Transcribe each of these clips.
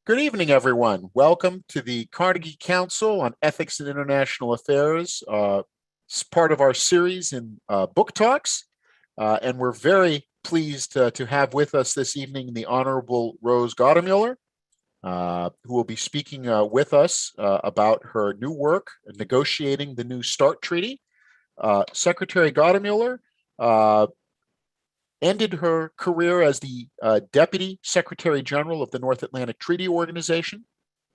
Good evening, everyone. Welcome to the Carnegie Council on Ethics and International Affairs. It's part of our series in book talks, and we're very pleased to have with us this evening the Honorable Rose Gottemoeller, who will be speaking with us about her new work, negotiating the New START Treaty. Secretary Gottemoeller ended her career as the Deputy Secretary General of the North Atlantic Treaty Organization.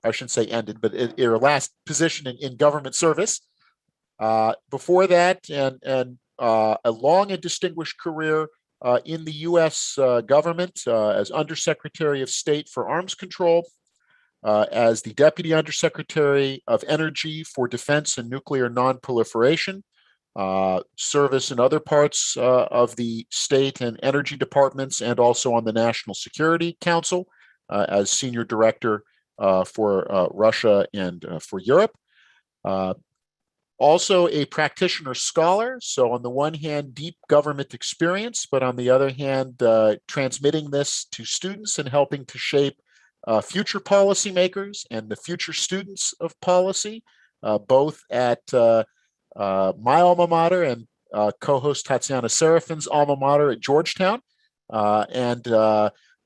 I shouldn't say ended, but her last position in government service. Before that, and a long and distinguished career in the U.S. government as Undersecretary of State for Arms Control, as the Deputy Undersecretary of Energy for Defense and Nuclear Nonproliferation, service in other parts of the state and energy departments, and also on the National Security Council as Senior Director for Russia and for Europe. Also a practitioner scholar. So on the one hand, deep government experience, but on the other hand, transmitting this to students and helping to shape future policymakers and the future students of policy, both at my alma mater and co-host Tatiana Serafin's alma mater at Georgetown.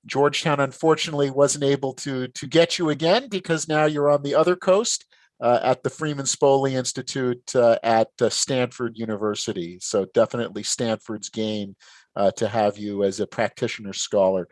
Georgetown, unfortunately, wasn't able to get you again because now you're on the other coast at the Freeman Spogli Institute at Stanford University. So definitely Stanford's gain to have you as a practitioner scholar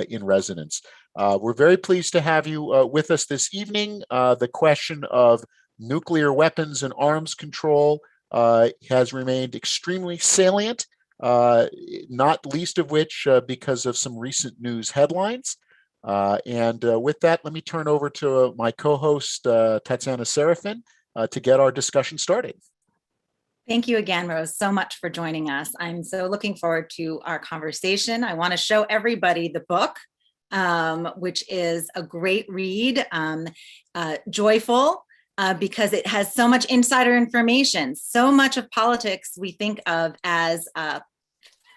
in residence. We're very pleased to have you with us this evening. The question of nuclear weapons and arms control has remained extremely salient, not least of which because of some recent news headlines. With that, let me turn over to my co-host, Tatiana Serafin, to get our discussion started. Thank you again, Rose, so much for joining us. I'm so looking forward to our conversation. I want to show everybody the book, which is a great read, joyful, because it has so much insider information. So much of politics we think of as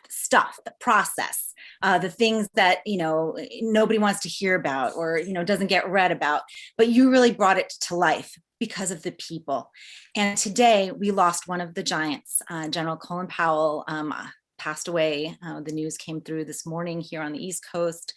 stuff, the process, the things that nobody wants to hear about or doesn't get read about. But you really brought it to life because of the people. And today we lost one of the giants. General Colin Powell passed away. The news came through this morning here on the East Coast,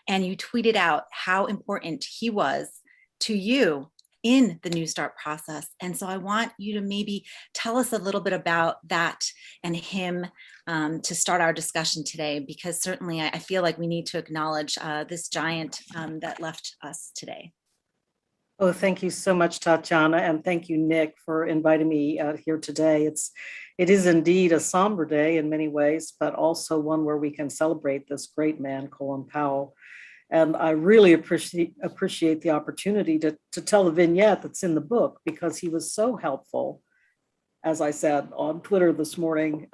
and you tweeted out how important he was to you in the New START process. And so I want you to maybe tell us a little bit about that and him to start our discussion today, because certainly I feel like we need to acknowledge this giant that left us today. Oh, thank you so much, Tatiana, and thank you, Nick, for inviting me here today. It is indeed a somber day in many ways, but also one where we can celebrate this great man, Colin Powell. And I really appreciate the opportunity to tell the vignette that's in the book, because he was so helpful, as I said on Twitter this morning,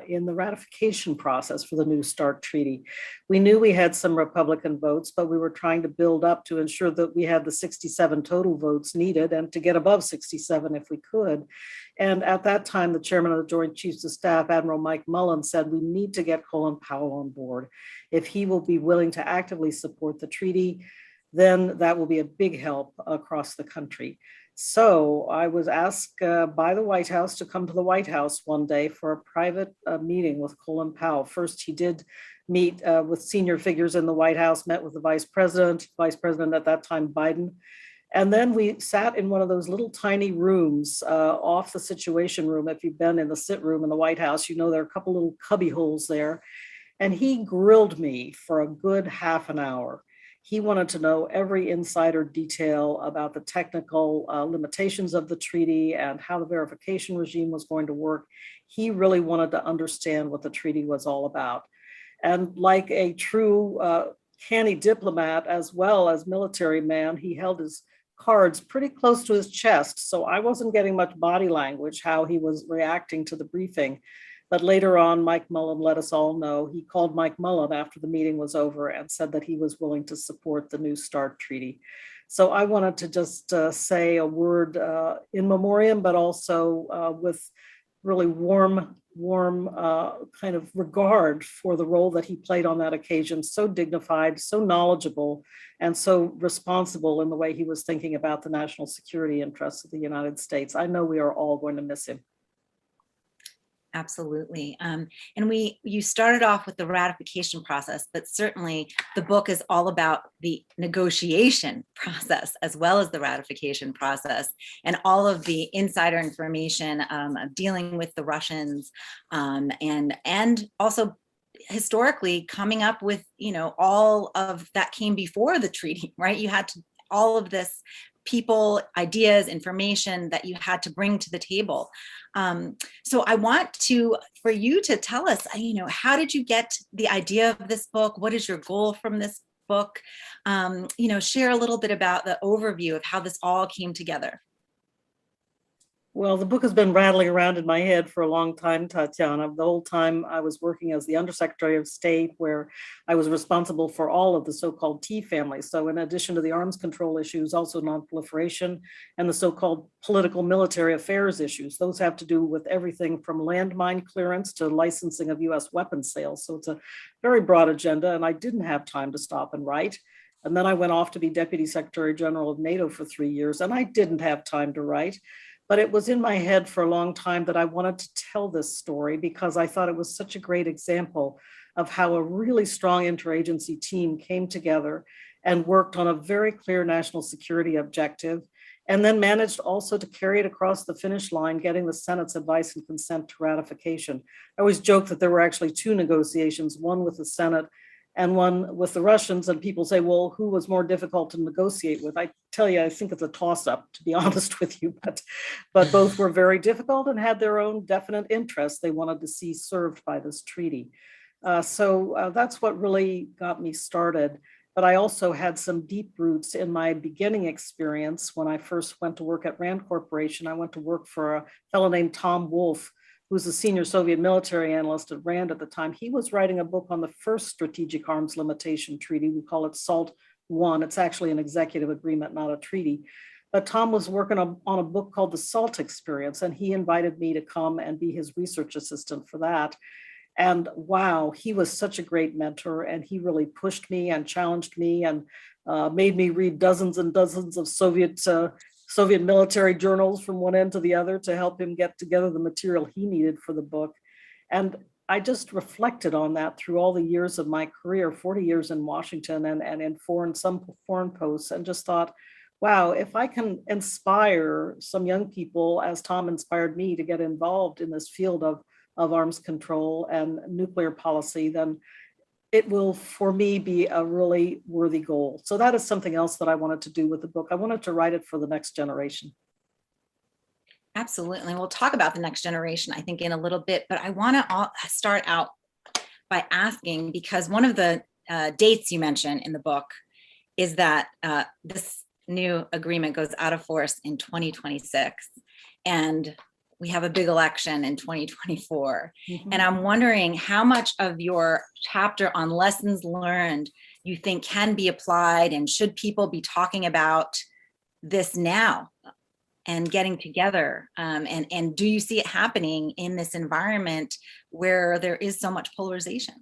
in the ratification process for the New START Treaty. We knew we had some Republican votes, but we were trying to build up to ensure that we had the 67 total votes needed and to get above 67 if we could. And at that time, the chairman of the Joint Chiefs of Staff, Admiral Mike Mullen, said we need to get Colin Powell on board. If he will be willing to actively support the treaty, then that will be a big help across the country. So I was asked by the White House to come to the White House one day for a private meeting with Colin Powell. First, he did meet with senior figures in the White House, met with the Vice President at that time, Biden. And then we sat in one of those little tiny rooms off the Situation Room. If you've been in the sit room in the White House, there are a couple little cubby holes there. And he grilled me for a good half an hour. He wanted to know every insider detail about the technical limitations of the treaty and how the verification regime was going to work. He really wanted to understand what the treaty was all about. And like a true canny diplomat as well as military man, he held his cards pretty close to his chest. So I wasn't getting much body language, how he was reacting to the briefing. But later on, Mike Mullen let us all know. He called Mike Mullen after the meeting was over and said that he was willing to support the New START Treaty. So I wanted to just say a word in memoriam, but also with really warm warm kind of regard for the role that he played on that occasion, so dignified, so knowledgeable, and so responsible in the way he was thinking about the national security interests of the United States. I know we are all going to miss him. Absolutely. And you started off with the ratification process, but certainly the book is all about the negotiation process as well as the ratification process and all of the insider information of dealing with the Russians and also historically coming up with, all of that came before the treaty, right? You had to, all of this people, ideas, information that you had to bring to the table. So I want for you to tell us, how did you get the idea of this book? What is your goal from this book? Share a little bit about the overview of how this all came together. Well, the book has been rattling around in my head for a long time, Tatiana. The whole time I was working as the Undersecretary of State, where I was responsible for all of the so-called T family. So in addition to the arms control issues, also non-proliferation and the so-called political military affairs issues. Those have to do with everything from landmine clearance to licensing of U.S. weapons sales. So it's a very broad agenda, and I didn't have time to stop and write. And then I went off to be Deputy Secretary General of NATO for 3 years, and I didn't have time to write. But it was in my head for a long time that I wanted to tell this story because I thought it was such a great example of how a really strong interagency team came together and worked on a very clear national security objective, and then managed also to carry it across the finish line, getting the Senate's advice and consent to ratification. I always joke that there were actually 2 negotiations, one with the Senate and one with the Russians, and people say, well, who was more difficult to negotiate with? I tell you, I think it's a toss-up, to be honest with you, but both were very difficult and had their own definite interests they wanted to see served by this treaty. So that's what really got me started. But I also had some deep roots in my beginning experience. When I first went to work at Rand Corporation, I went to work for a fellow named Tom Wolfe, who's a senior Soviet military analyst at Rand at the time. He was writing a book on the first strategic arms limitation treaty. We call it SALT I. It's actually an executive agreement, not a treaty. But Tom was working on a book called The SALT Experience, and he invited me to come and be his research assistant for that. And wow, he was such a great mentor, and he really pushed me and challenged me and made me read dozens and dozens of Soviet military journals from one end to the other to help him get together the material he needed for the book. And I just reflected on that through all the years of my career, 40 years in Washington and in some foreign posts, and just thought, wow, if I can inspire some young people, as Tom inspired me to get involved in this field of arms control and nuclear policy, then it will, for me, be a really worthy goal. So that is something else that I wanted to do with the book. I wanted to write it for the next generation. Absolutely. We'll talk about the next generation, I think, in a little bit, but I want to start out by asking, because one of the dates you mentioned in the book is that this new agreement goes out of force in 2026. And we have a big election in 2024. Mm-hmm. And I'm wondering how much of your chapter on lessons learned you think can be applied, and should people be talking about this now and getting together? And do you see it happening in this environment where there is so much polarization?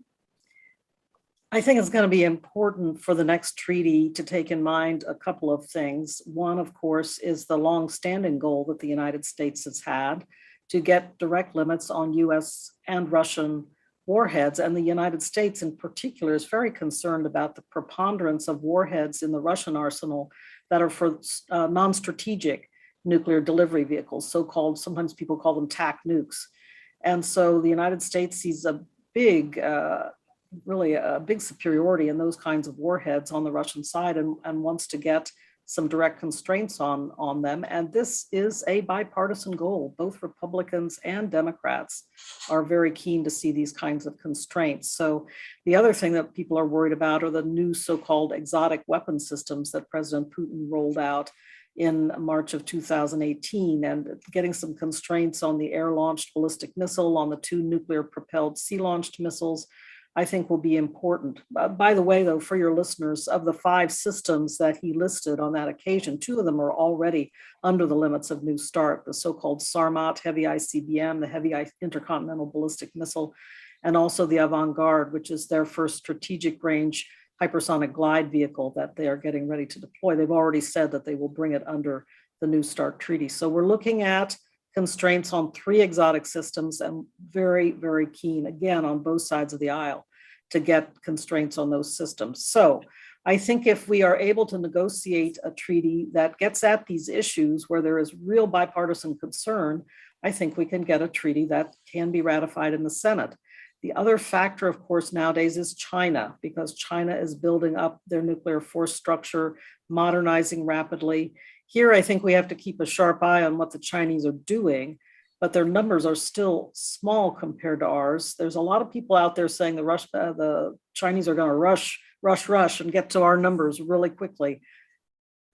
I think it's going to be important for the next treaty to take in mind a couple of things. One, of course, is the long-standing goal that the United States has had to get direct limits on U.S. and Russian warheads. And the United States in particular is very concerned about the preponderance of warheads in the Russian arsenal that are for non-strategic nuclear delivery vehicles, so-called, sometimes people call them TAC nukes. And so the United States sees a big really a big superiority in those kinds of warheads on the Russian side, and wants to get some direct constraints on them. And this is a bipartisan goal. Both Republicans and Democrats are very keen to see these kinds of constraints. So the other thing that people are worried about are the new so-called exotic weapon systems that President Putin rolled out in March of 2018, and getting some constraints on the air-launched ballistic missile, on the 2 nuclear-propelled sea-launched missiles, I think will be important. By the way, though, for your listeners, of the 5 systems that he listed on that occasion, 2 of them are already under the limits of New START, the so-called Sarmat heavy ICBM, the heavy intercontinental ballistic missile, and also the Avant-Garde, which is their first strategic range hypersonic glide vehicle that they are getting ready to deploy. They've already said that they will bring it under the New START treaty. So we're looking at constraints on 3 exotic systems, and very, very keen, again, on both sides of the aisle to get constraints on those systems. So I think if we are able to negotiate a treaty that gets at these issues where there is real bipartisan concern, I think we can get a treaty that can be ratified in the Senate. The other factor, of course, nowadays is China, because China is building up their nuclear force structure, modernizing rapidly. Here, I think we have to keep a sharp eye on what the Chinese are doing, but their numbers are still small compared to ours. There's a lot of people out there saying the Chinese are going to rush and get to our numbers really quickly.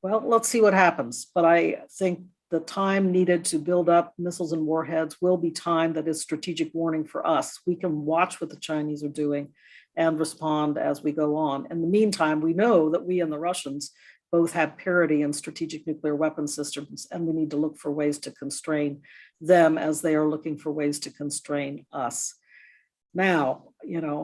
Well, let's see what happens. But I think the time needed to build up missiles and warheads will be time that is strategic warning for us. We can watch what the Chinese are doing and respond as we go on. In the meantime, we know that we and the Russians both have parity in strategic nuclear weapon systems, and we need to look for ways to constrain them as they are looking for ways to constrain us. Now,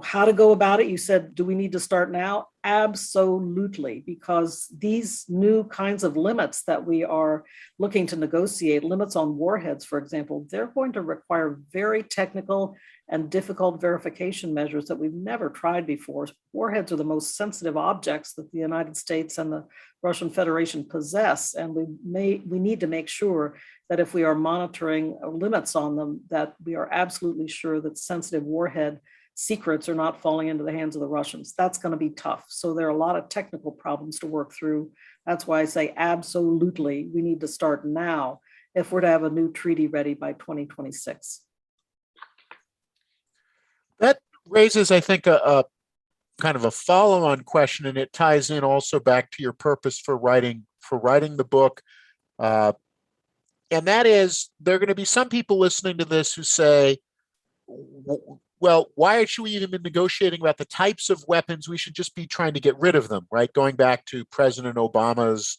how to go about it? You said, do we need to start now? Absolutely, because these new kinds of limits that we are looking to negotiate, limits on warheads, for example, they're going to require very technical and difficult verification measures that we've never tried before. Warheads are the most sensitive objects that the United States and the Russian Federation possess, and we need to make sure that if we are monitoring limits on them, that we are absolutely sure that sensitive warhead secrets are not falling into the hands of the Russians. That's going to be tough. So there are a lot of technical problems to work through. That's why I say absolutely we need to start now if we're to have a new treaty ready by 2026. That raises, I think, a kind of a follow-on question, and it ties in also back to your purpose for writing the book. And that is, there are going to be some people listening to this who say, well, why should we even be negotiating about the types of weapons? We should just be trying to get rid of them, right? Going back to President Obama's,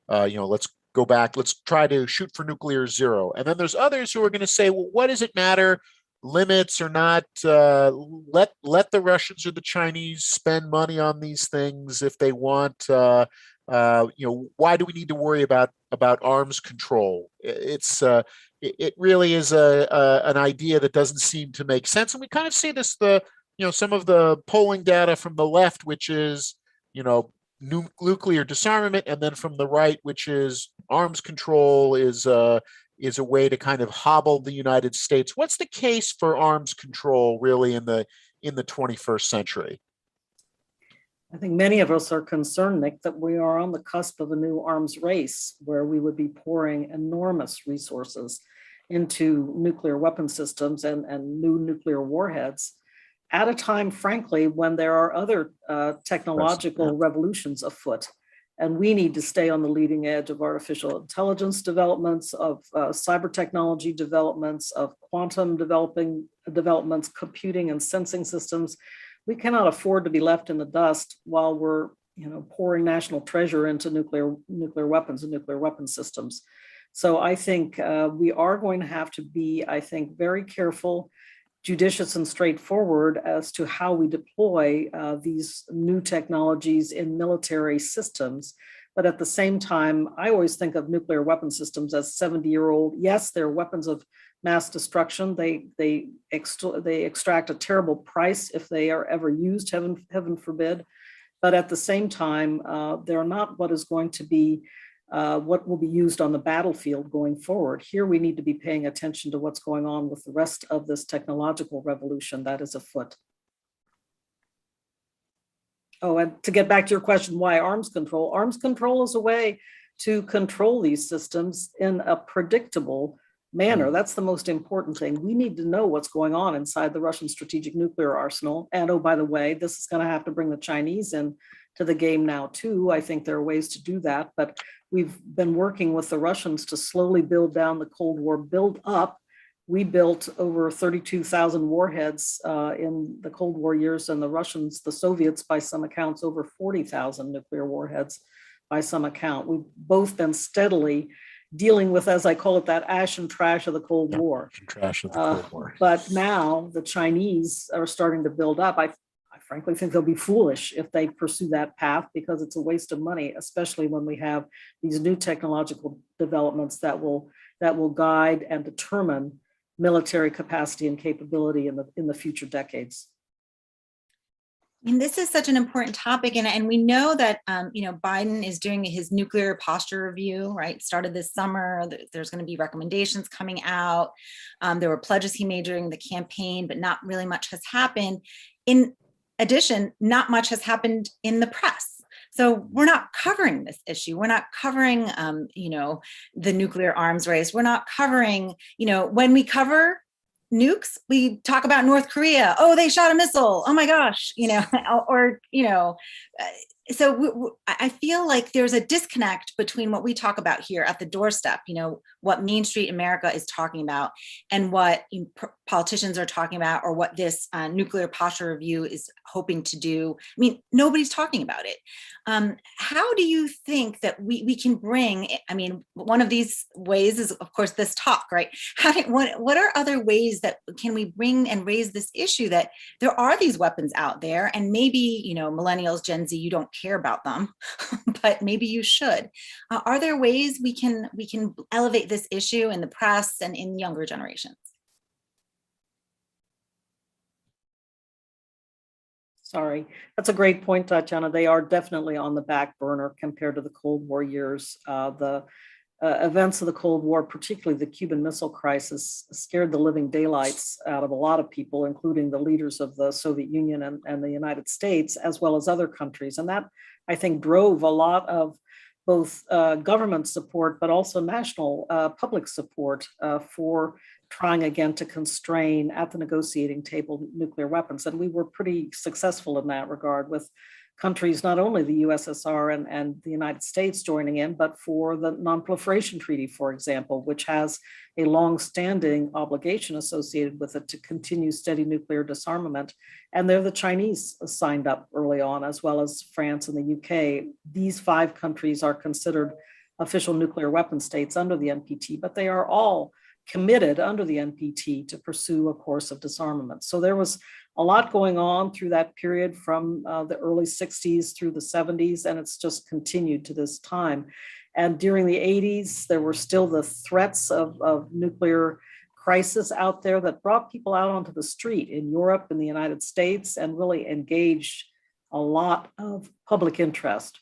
let's go back, let's try to shoot for nuclear zero. And then there's others who are going to say, well, what does it matter? Limits or not, let the Russians or the Chinese spend money on these things if they want. Why do we need to worry about arms control? It really is an idea that doesn't seem to make sense, and we kind of see this some of the polling data from the left, which is nuclear disarmament, and then from the right, which is arms control is a way to kind of hobble the United States. What's the case for arms control really in the 21st century? I think many of us are concerned, Nick, that we are on the cusp of a new arms race where we would be pouring enormous resources into nuclear weapon systems and new nuclear warheads at a time, frankly, when there are other technological revolutions afoot. And we need to stay on the leading edge of artificial intelligence developments, of cyber technology developments, of quantum developments, computing and sensing systems. We cannot afford to be left in the dust while we're pouring national treasure into nuclear weapons and nuclear weapon systems. So I think we are going to have to be, very careful, judicious and straightforward as to how we deploy these new technologies in military systems. But at the same time, I always think of nuclear weapon systems as 70-year-old. Yes, they're weapons of mass destruction. They extract a terrible price if they are ever used, heaven forbid. But at the same time, they're not what is going to be what will be used on the battlefield going forward. Here, we need to be paying attention to what's going on with the rest of this technological revolution that is afoot. Oh, and to get back to your question, why arms control? Arms control is a way to control these systems in a predictable manner. That's the most important thing. We need to know what's going on inside the Russian strategic nuclear arsenal. And oh, by the way, this is going to have to bring the Chinese in to the game now too. I think there are ways to do that, but we've been working with the Russians to slowly build down the Cold War build up we built over 32,000 warheads in the Cold War years, and the Russians, the Soviets, by some accounts, over 40,000 nuclear warheads by some account. We've both been steadily dealing with, as I call it, that ash and trash of the Cold War. Trash of the Cold War. But now the Chinese are starting to build up. I frankly think they'll be foolish if they pursue that path, because it's a waste of money, especially when we have these new technological developments that will guide and determine military capacity and capability in the future decades. I mean, this is such an important topic, and we know that Biden is doing his nuclear posture review, right? Started this summer. There's going to be recommendations coming out. There were pledges he made during the campaign, but not really much has happened. In addition, not much has happened in the press. So we're not covering this issue. We're not covering, the nuclear arms race. We're not covering, when we cover nukes, we talk about North Korea. Oh, they shot a missile. Oh my gosh, so I feel like there's a disconnect between what we talk about here at the doorstep, what Main Street America is talking about and what politicians are talking about, or what this nuclear posture review is hoping to do. I mean, nobody's talking about it. How do you think that we can bring, one of these ways is, of course, this talk, right? What are other ways that can we bring and raise this issue that there are these weapons out there, and maybe, millennials, Gen Z, you don't care about them, but maybe you should. Are there ways we can elevate this issue in the press and in younger generations? Sorry, that's a great point, Tatiana. They are definitely on the back burner compared to the Cold War years. The events of the Cold War, particularly the Cuban Missile Crisis, scared the living daylights out of a lot of people, including the leaders of the Soviet Union and the United States, as well as other countries. And that, I think, drove a lot of both government support, but also national public support for trying again to constrain at the negotiating table nuclear weapons. And we were pretty successful in that regard, with countries, not only the USSR and the United States joining in, but for the Non-Proliferation Treaty, for example, which has a long-standing obligation associated with it to continue steady nuclear disarmament. And there the Chinese signed up early on, as well as France and the UK. These 5 countries are considered official nuclear weapon states under the NPT, but they are all committed under the NPT to pursue a course of disarmament. So there was a lot going on through that period from the early 60s through the 70s, and it's just continued to this time. And during the 80s, there were still the threats of nuclear crisis out there that brought people out onto the street in Europe and the United States, and really engaged a lot of public interest.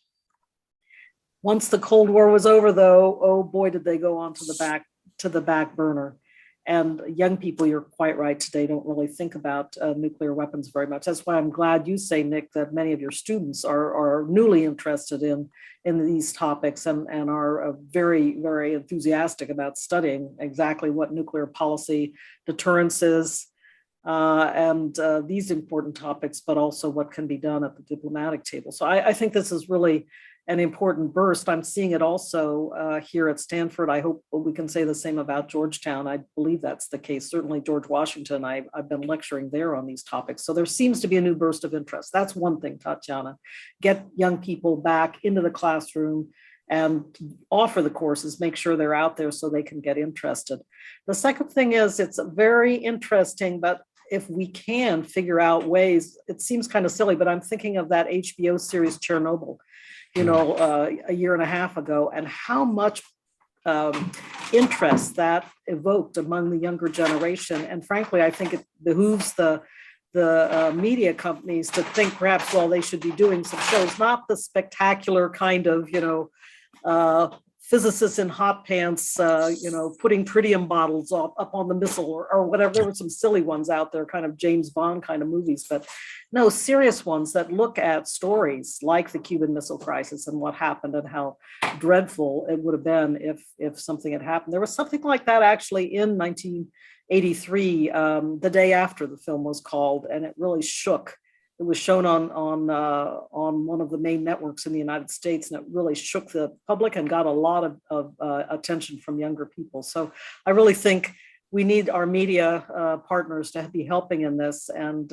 Once the Cold War was over, though, oh boy, did they go on to the back burner. And young people, you're quite right today, don't really think about nuclear weapons very much. That's why I'm glad you say, Nick, that many of your students are newly interested in these topics and are very, very enthusiastic about studying exactly what nuclear policy, deterrence is, and these important topics, but also what can be done at the diplomatic table. So I think this is really an important burst. I'm seeing it also here at Stanford. I hope we can say the same about Georgetown. I believe that's the case. Certainly George Washington, I've been lecturing there on these topics. So there seems to be a new burst of interest. That's one thing, Tatiana. Get young people back into the classroom and offer the courses, make sure they're out there so they can get interested. The second thing is, it's very interesting, but if we can figure out ways, it seems kind of silly, but I'm thinking of that HBO series Chernobyl, a year and a half ago, and how much interest that evoked among the younger generation. And frankly, I think it behooves the media companies to think perhaps, well, they should be doing some shows, not the spectacular kind of, physicists in hot pants, putting tritium bottles up on the missile or whatever. There were some silly ones out there, kind of James Bond kind of movies, but no, serious ones that look at stories like the Cuban Missile Crisis and what happened and how dreadful it would have been if something had happened. There was something like that actually in 1983, the day after the film was called, and it really shook. It was shown on one of the main networks in the United States, and it really shook the public and got a lot of attention from younger people. So I really think we need our media partners to be helping in this. And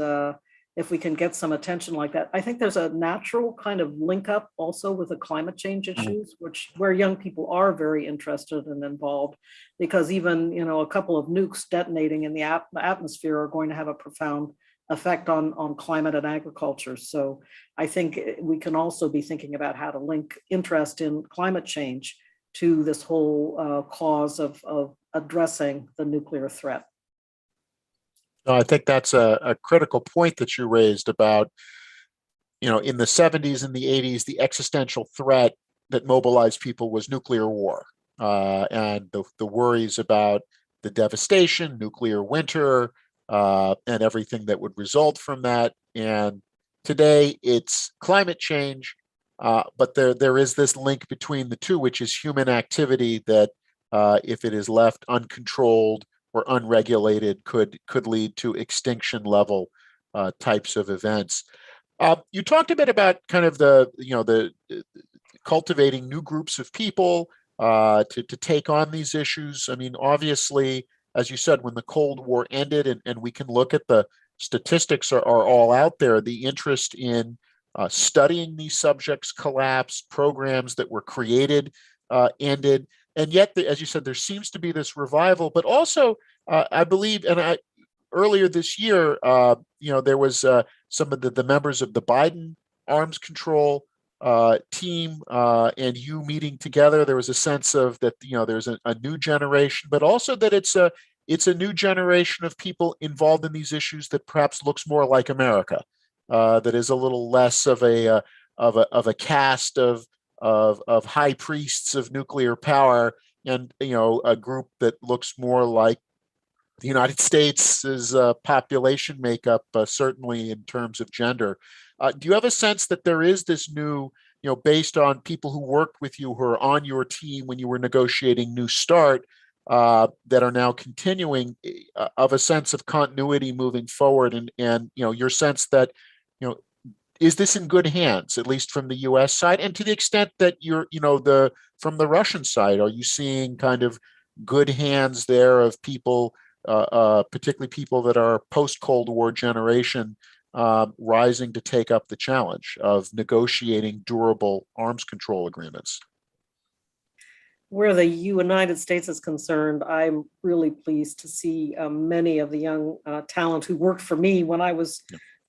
if we can get some attention like that, I think there's a natural kind of link up also with the climate change issues, where young people are very interested and involved, because even, a couple of nukes detonating in the atmosphere are going to have a profound effect on climate and agriculture. So I think we can also be thinking about how to link interest in climate change to this whole cause of addressing the nuclear threat. No, I think that's a critical point that you raised about, in the 70s and the 80s, the existential threat that mobilized people was nuclear war, and the worries about the devastation, nuclear winter, and everything that would result from that. And today it's climate change, but there is this link between the two, which is human activity that, if it is left uncontrolled or unregulated, could lead to extinction level types of events. You talked a bit about kind of the cultivating new groups of people to take on these issues. I mean, obviously, as you said, when the Cold War ended, and we can look at the statistics are all out there, the interest in studying these subjects collapsed, programs that were created ended. And yet, as you said, there seems to be this revival, but also, I believe, earlier this year, there was some of the members of the Biden arms control team and you meeting together. There was a sense of that, there's a new generation, but also that it's a new generation of people involved in these issues that perhaps looks more like America, that is a little less of a caste of high priests of nuclear power, and a group that looks more like the United States' population makeup, certainly in terms of gender. Do you have a sense that there is this new, based on people who worked with you, who are on your team when you were negotiating New START, that are now continuing, of a sense of continuity moving forward, and your sense that, is this in good hands, at least from the U.S. side, and to the extent that you're, from the Russian side, are you seeing kind of good hands there of people, particularly people that are post-Cold War generation, rising to take up the challenge of negotiating durable arms control agreements? Where the United States is concerned, I'm really pleased to see many of the young talent who worked for me when I was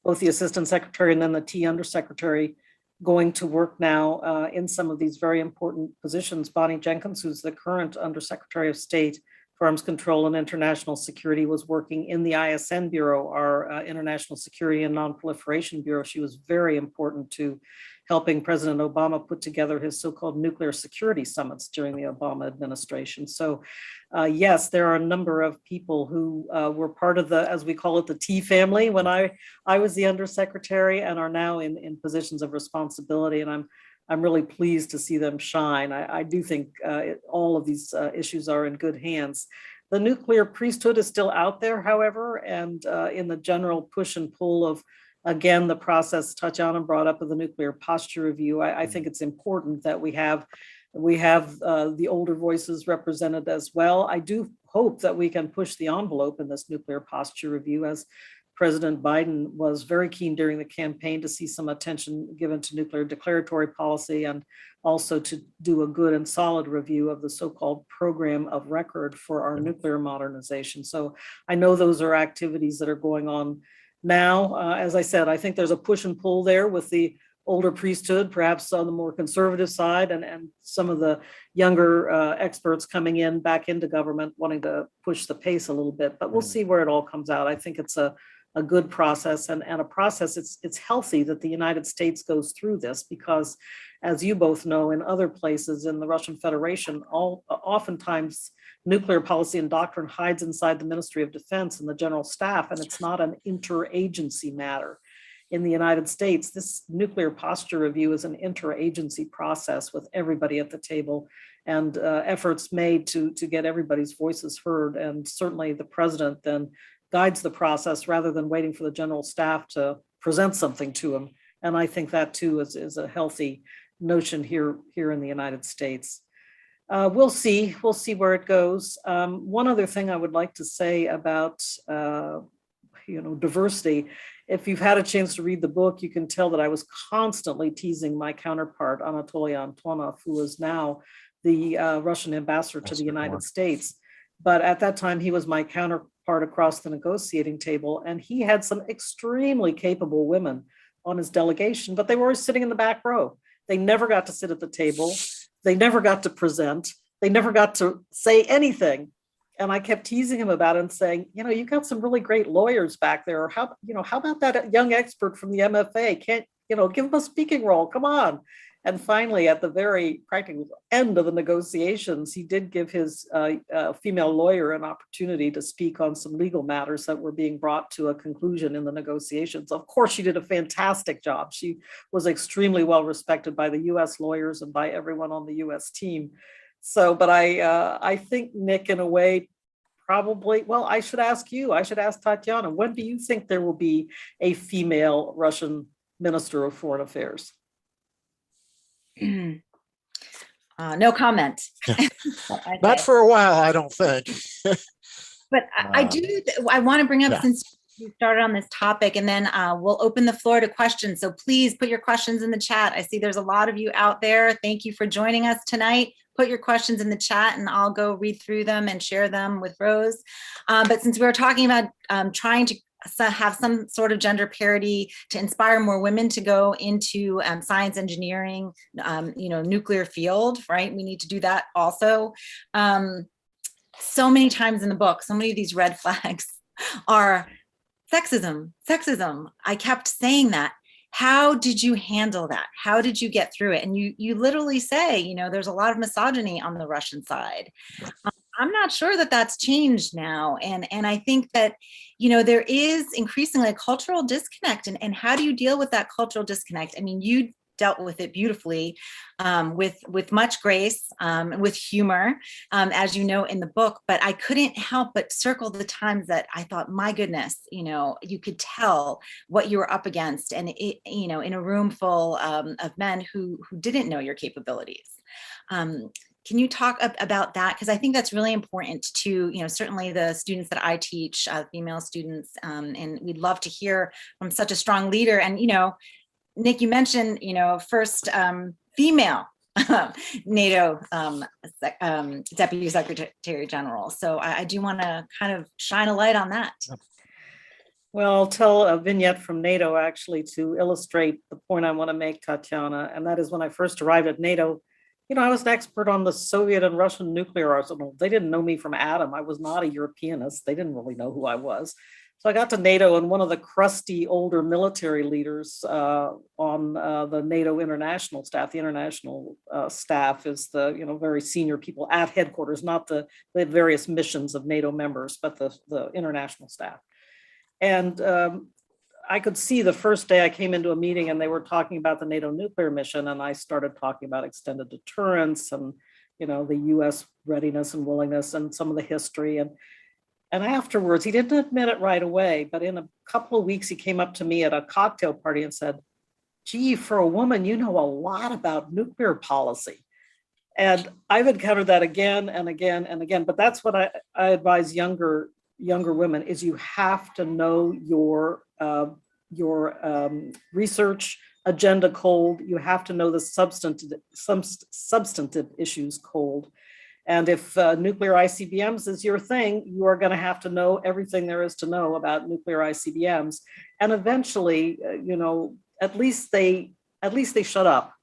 both the assistant secretary and then the T undersecretary, going to work now in some of these very important positions. Bonnie Jenkins, who's the current undersecretary of state for arms control and international security, was working in the ISN Bureau, our International Security and Non-Proliferation Bureau. She was very important to helping President Obama put together his so-called nuclear security summits during the Obama administration. So yes, there are a number of people who were part of the, as we call it, the T family when I was the undersecretary, and are now in positions of responsibility. And I'm really pleased to see them shine. I do think all of these issues are in good hands. The nuclear priesthood is still out there, however, and in the general push and pull of, again, the process Tatiana brought up of the nuclear posture review, I think it's important that we have the older voices represented as well. I do hope that we can push the envelope in this nuclear posture review, as President Biden was very keen during the campaign to see some attention given to nuclear declaratory policy, and also to do a good and solid review of the so-called program of record for our nuclear modernization. So I know those are activities that are going on now. As I said, I think there's a push and pull there with the older priesthood, perhaps on the more conservative side, and some of the younger experts coming in back into government wanting to push the pace a little bit, but we'll see where it all comes out. I think it's a good process, and a process, it's healthy that the United States goes through this, because as you both know, in other places in the Russian Federation, oftentimes nuclear policy and doctrine hides inside the Ministry of Defense and the General Staff, and it's not an interagency matter. In the United States, this nuclear posture review is an interagency process with everybody at the table, and efforts made to get everybody's voices heard. And certainly the president then guides the process rather than waiting for the General Staff to present something to him. And I think that too is a healthy notion here in the United States. We'll see. We'll see where it goes. One other thing I would like to say about diversity. If you've had a chance to read the book, you can tell that I was constantly teasing my counterpart, Anatoly Antonov, who is now the Russian ambassador to the United States. But at that time, he was my counterpart across the negotiating table, and he had some extremely capable women on his delegation, but they were always sitting in the back row. They never got to sit at the table. They never got to present. They never got to say anything. And I kept teasing him about it and saying, you got some really great lawyers back there. Or how about that young expert from the MFA? Can't, give him a speaking role. Come on. And finally, at the very practical end of the negotiations, he did give his female lawyer an opportunity to speak on some legal matters that were being brought to a conclusion in the negotiations. Of course, she did a fantastic job. She was extremely well respected by the U.S. lawyers and by everyone on the U.S. team. So, but I think, Nick, in a way, probably, well, I should ask you, I should ask Tatiana, when do you think there will be a female Russian Minister of Foreign Affairs? No comment. Not for a while, I don't think. But I want to bring up, since you started on this topic, and then we'll open the floor to questions. So please put your questions in the chat. I see there's a lot of you out there. Thank you for joining us tonight. Put your questions in the chat and I'll go read through them and share them with Rose. But since we're talking about trying to have some sort of gender parity to inspire more women to go into science, engineering, nuclear field, right? We need to do that also. So many times in the book, so many of these red flags are sexism. I kept saying that. How did you handle that? How did you get through it? And you literally say, there's a lot of misogyny on the Russian side. I'm not sure that that's changed now. And I think that, there is increasingly a cultural disconnect. And how do you deal with that cultural disconnect? I mean, you dealt with it beautifully, with much grace, with humor, as you know in the book, but I couldn't help but circle the times that I thought, my goodness, you could tell what you were up against, and it, in a room full of men who didn't know your capabilities. Can you talk about that? Because I think that's really important to, certainly the students that I teach, female students, and we'd love to hear from such a strong leader. And, Nick, you mentioned, first female NATO Deputy Secretary General. So I do want to kind of shine a light on that. Well, I'll tell a vignette from NATO actually to illustrate the point I want to make, Tatiana. And that is, when I first arrived at NATO, I was an expert on the Soviet and Russian nuclear arsenal. They didn't know me from Adam. I was not a Europeanist. They didn't really know who I was. So I got to NATO, and one of the crusty older military leaders on the NATO international staff, the international staff is the very senior people at headquarters, not the various missions of NATO members, but the international staff. And I could see the first day I came into a meeting and they were talking about the NATO nuclear mission, and I started talking about extended deterrence and the U.S. readiness and willingness and some of the history. And afterwards, he didn't admit it right away, but in a couple of weeks, he came up to me at a cocktail party and said, "Gee, for a woman, you know a lot about nuclear policy." And I've encountered that again and again and again. But that's what I advise younger women, is you have to know your research agenda cold. You have to know the substantive issues cold. And if nuclear ICBMs is your thing, you are going to have to know everything there is to know about nuclear ICBMs. And eventually, at least they shut up.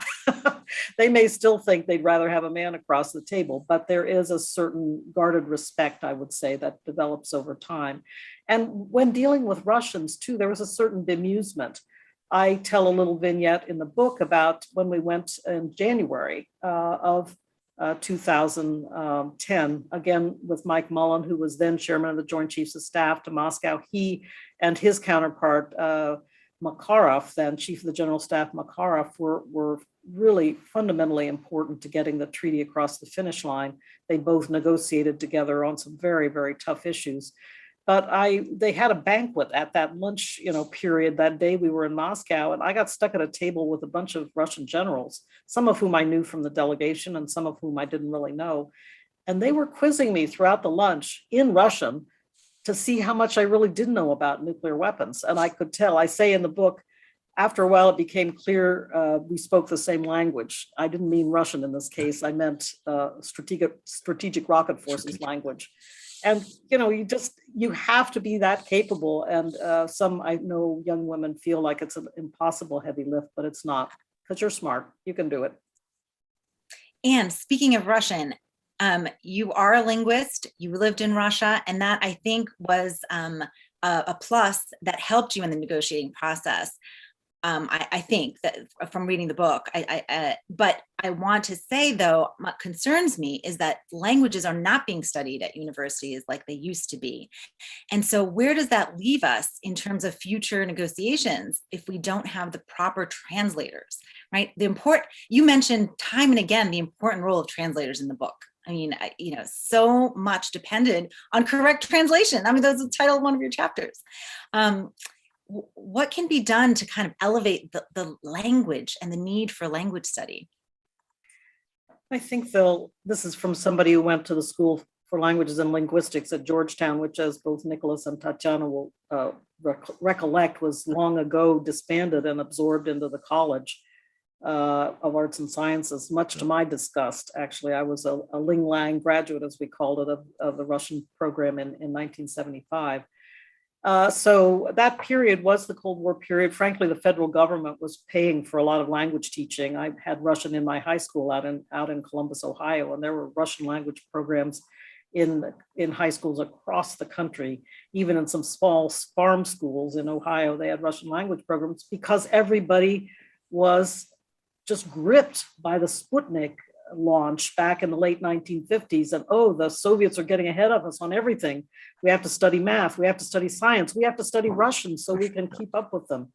They may still think they'd rather have a man across the table, but there is a certain guarded respect, I would say, that develops over time. And when dealing with Russians too, there was a certain bemusement. I tell a little vignette in the book about when we went in January of 2010, again with Mike Mullen, who was then chairman of the Joint Chiefs of Staff, to Moscow. He and his counterpart, Makarov, then Chief of the General Staff Makarov, were really fundamentally important to getting the treaty across the finish line. They both negotiated together on some very, very tough issues. But they had a banquet at that lunch, period that day we were in Moscow, and I got stuck at a table with a bunch of Russian generals, some of whom I knew from the delegation and some of whom I didn't really know. And they were quizzing me throughout the lunch in Russian to see how much I really did know about nuclear weapons. And I could tell, I say in the book, after a while, it became clear we spoke the same language. I didn't mean Russian in this case. I meant strategic rocket forces language. And, you have to be that capable. And some, I know, young women feel like it's an impossible heavy lift, but it's not, because you're smart. You can do it. And speaking of Russian, you are a linguist, you lived in Russia, and that I think was a plus that helped you in the negotiating process. I think that from reading the book, but I want to say though, what concerns me is that languages are not being studied at universities like they used to be. And so where does that leave us in terms of future negotiations if we don't have the proper translators, right? You mentioned time and again, the important role of translators in the book. I mean, so much depended on correct translation. I mean, that's the title of one of your chapters. What can be done to kind of elevate the language and the need for language study? I think this is from somebody who went to the School for Languages and Linguistics at Georgetown, which, as both Nikolas and Tatiana will recollect, was long ago disbanded and absorbed into the College of Arts and Sciences, much to my disgust. Actually, I was a Ling Lang graduate, as we called it, of the Russian program in 1975. So that period was the Cold War period. Frankly, the federal government was paying for a lot of language teaching. I had Russian in my high school out in Columbus, Ohio, and there were Russian language programs in high schools across the country. Even in some small farm schools in Ohio, they had Russian language programs because everybody was just gripped by the Sputnik launch back in the late 1950s. And the Soviets are getting ahead of us on everything. We have to study math, we have to study science, we have to study Russian so we can keep up with them.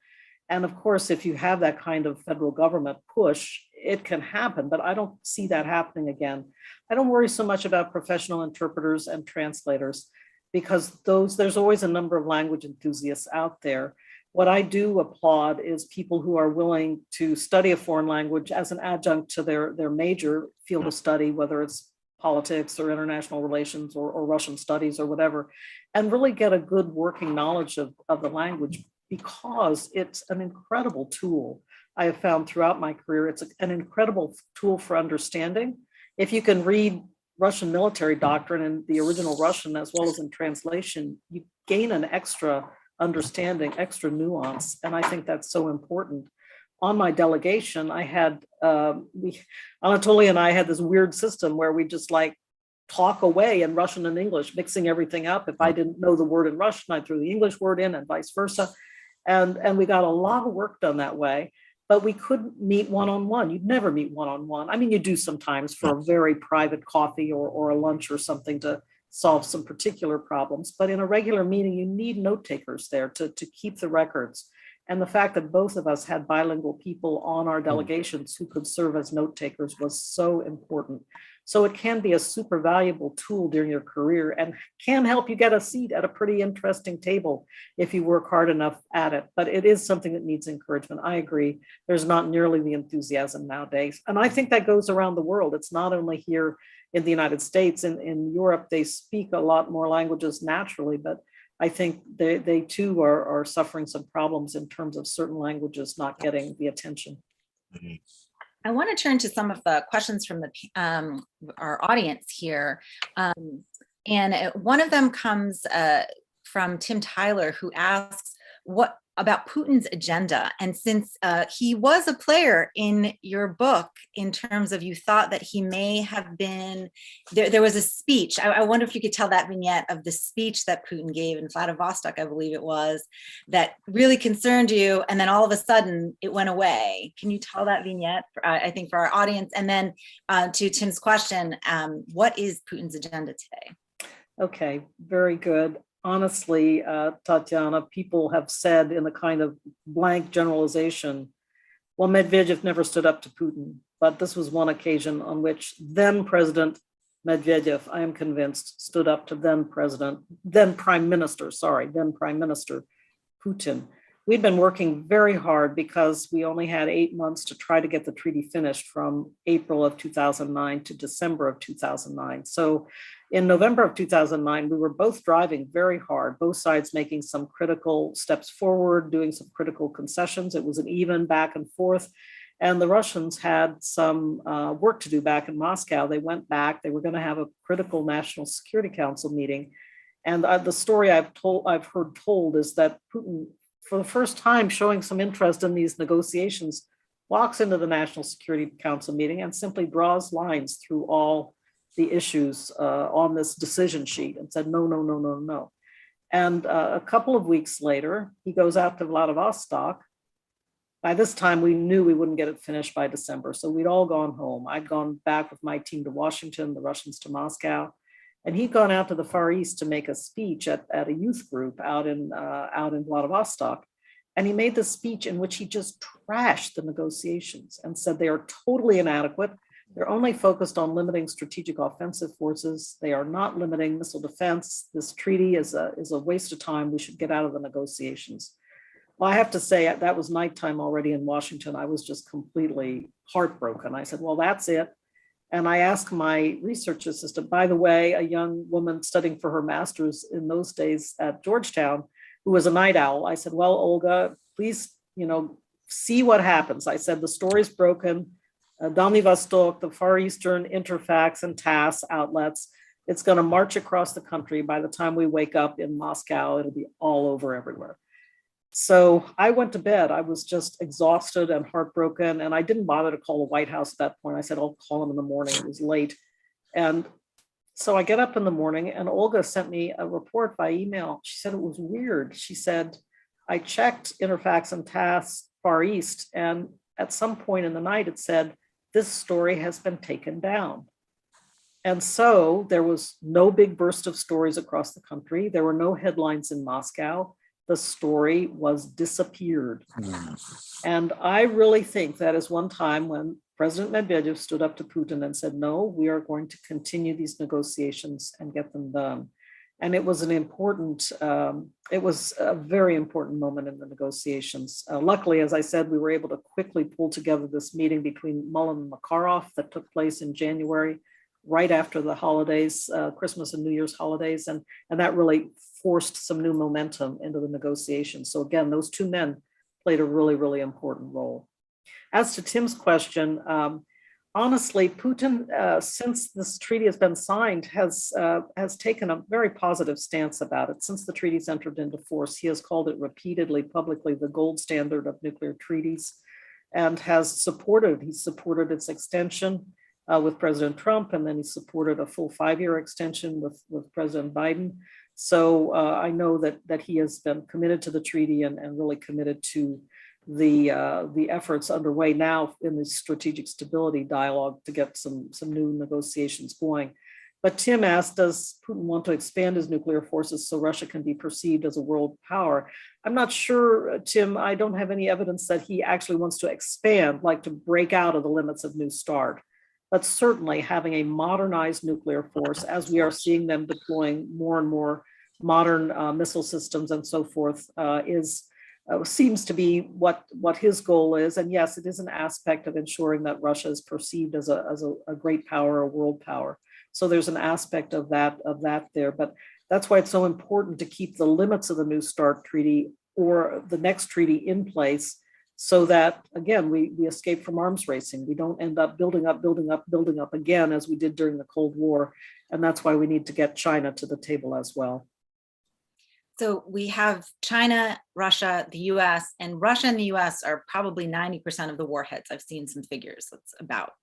And of course, if you have that kind of federal government push, it can happen, but I don't see that happening again. I don't worry so much about professional interpreters and translators because there's always a number of language enthusiasts out there. What I do applaud is people who are willing to study a foreign language as an adjunct to their major field of study, whether it's politics or international relations or Russian studies or whatever, and really get a good working knowledge of the language because it's an incredible tool. I have found throughout my career, it's an incredible tool for understanding. If you can read Russian military doctrine in the original Russian as well as in translation, you gain an extra understanding, extra nuance. And I think that's so important. On my delegation, I had, Anatoly and I had this weird system where we just talk away in Russian and English, mixing everything up. If I didn't know the word in Russian, I threw the English word in and vice versa. And we got a lot of work done that way, but we couldn't meet one-on-one. You'd never meet one-on-one. I mean, you do sometimes for a very private coffee or a lunch or something to solve some particular problems. But in a regular meeting, you need note takers there to keep the records. And the fact that both of us had bilingual people on our delegations who could serve as note takers was so important. So it can be a super valuable tool during your career and can help you get a seat at a pretty interesting table if you work hard enough at it. But it is something that needs encouragement. I agree. There's not nearly the enthusiasm nowadays. And I think that goes around the world. It's not only here in the United States. In Europe, they speak a lot more languages naturally, but I think they too are suffering some problems in terms of certain languages not getting the attention. I want to turn to some of the questions from our audience here. And one of them comes from Tim Tyler, who asks, what about Putin's agenda? And since he was a player in your book, in terms of you thought that he may have been, there was a speech. I wonder if you could tell that vignette of the speech that Putin gave in Vladivostok, I believe it was, that really concerned you. And then all of a sudden it went away. Can you tell that vignette, I think, for our audience? And then to Tim's question, what is Putin's agenda today? Okay, very good. Honestly, Tatiana, people have said in a kind of blank generalization, well, Medvedev never stood up to Putin, but this was one occasion on which then President Medvedev, I am convinced, stood up to then Prime Minister Putin. We'd been working very hard because we only had 8 months to try to get the treaty finished from April of 2009 to December of 2009. So in November of 2009, we were both driving very hard, both sides making some critical steps forward, doing some critical concessions. It was an even back and forth. And the Russians had some work to do back in Moscow. They went back. They were going to have a critical National Security Council meeting. And the story I've heard told is that Putin, for the first time, showing some interest in these negotiations, walks into the National Security Council meeting and simply draws lines through all the issues on this decision sheet and said, no, no, no, no, no. And a couple of weeks later, he goes out to Vladivostok. By this time, we knew we wouldn't get it finished by December. So we'd all gone home. I'd gone back with my team to Washington, the Russians to Moscow. And he'd gone out to the Far East to make a speech at a youth group out in Vladivostok. And he made this speech in which he just trashed the negotiations and said they are totally inadequate. They're only focused on limiting strategic offensive forces. They are not limiting missile defense. This treaty is a waste of time. We should get out of the negotiations. Well, I have to say that was nighttime already in Washington. I was just completely heartbroken. I said, well, that's it. And I asked my research assistant, by the way, a young woman studying for her master's in those days at Georgetown, who was a night owl. I said, well, Olga, please, see what happens. I said, the story's broken. Dalny Vostok, the Far Eastern Interfax and TASS outlets, it's going to march across the country. By the time we wake up in Moscow, it'll be all over everywhere. So I went to bed. I was just exhausted and heartbroken. And I didn't bother to call the White House at that point. I said, I'll call them in the morning. It was late. And so I get up in the morning and Olga sent me a report by email. She said it was weird. She said, I checked Interfax and TASS Far East. And at some point in the night, it said, this story has been taken down. And so there was no big burst of stories across the country. There were no headlines in Moscow. The story was disappeared. And I really think that is one time when President Medvedev stood up to Putin and said, no, we are going to continue these negotiations and get them done. And it was a very important moment in the negotiations. Luckily, as I said, we were able to quickly pull together this meeting between Mullen and Makarov that took place in January, right after the holidays, Christmas and New Year's holidays. And that really forced some new momentum into the negotiations. So again, those two men played a really, really important role. As to Tim's question, honestly, Putin, since this treaty has been signed, has taken a very positive stance about it. Since the treaty's entered into force, he has called it repeatedly, publicly, the gold standard of nuclear treaties, and he's supported its extension with President Trump, and then he supported a full 5-year extension with President Biden. So I know that he has been committed to the treaty and really committed to the efforts underway now in the strategic stability dialogue to get some new negotiations going. But Tim asked, does Putin want to expand his nuclear forces so Russia can be perceived as a world power? I'm not sure, Tim. I don't have any evidence that he actually wants to expand, like to break out of the limits of New START. But certainly having a modernized nuclear force, as we are seeing them deploying more and more modern missile systems and so forth, seems to be what his goal is. And yes, it is an aspect of ensuring that Russia is perceived as a great power, a world power. So there's an aspect of that there. But that's why it's so important to keep the limits of the New START treaty or the next treaty in place, so that, again, we escape from arms racing. We don't end up building up again, as we did during the Cold War. And that's why we need to get China to the table as well. So we have China, Russia, the US, and Russia and the US are probably 90% of the warheads. I've seen some figures that's about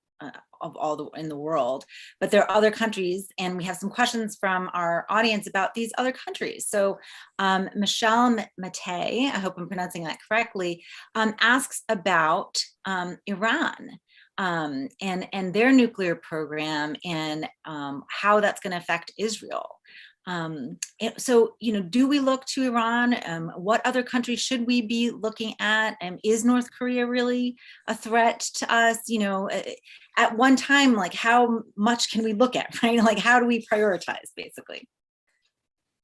of all in the world, but there are other countries, and we have some questions from our audience about these other countries. So Michelle Matei, I hope I'm pronouncing that correctly, asks about Iran and their nuclear program and how that's going to affect Israel. So, do we look to Iran? What other countries should we be looking at? Is North Korea really a threat to us? At one time, like, how much can we look at, right? Like, how do we prioritize, basically?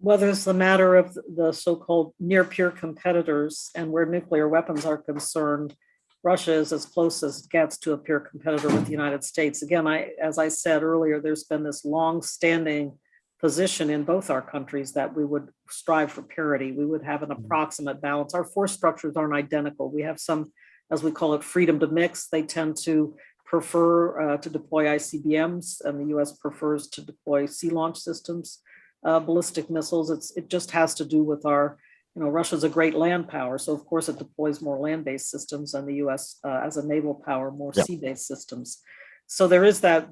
Well, there's the matter of the so-called near peer competitors, and where nuclear weapons are concerned, Russia is as close as it gets to a peer competitor with the United States. Again, as I said earlier, there's been this long-standing position in both our countries that we would strive for parity. We would have an approximate balance. Our force structures aren't identical. We have some, as we call it, freedom to mix. They tend to prefer to deploy ICBMs, and the US prefers to deploy sea launch systems, ballistic missiles. It just has to do with our, Russia's a great land power. So of course it deploys more land-based systems, and the US as a naval power, more sea-based systems. So there is that